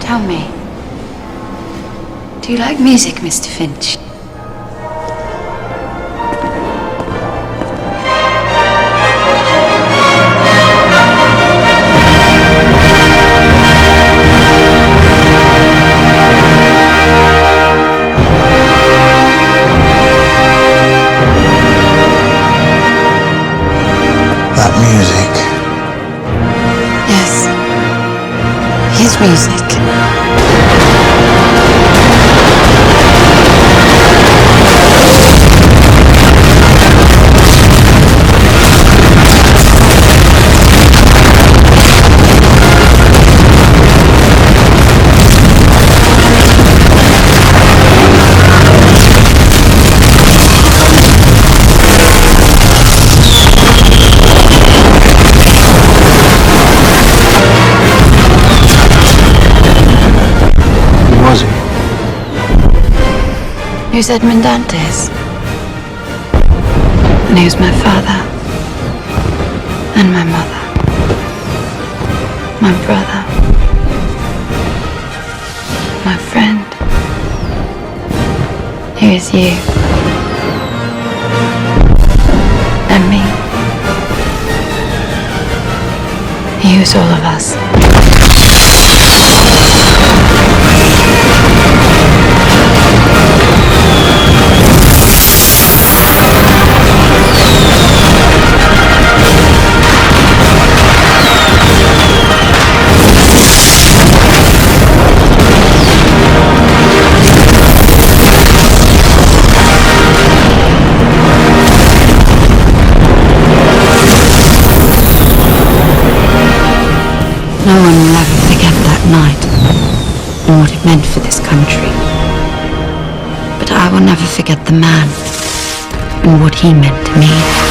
Tell me, do you like music, Mr. Finch? That music. Yes. His music. He was Edmond Dantes. And he was my father. And my mother. My brother. My friend. He was you. And me. He was all of us. No one will ever forget that night and what it meant for this country. But I will never forget the man and what he meant to me.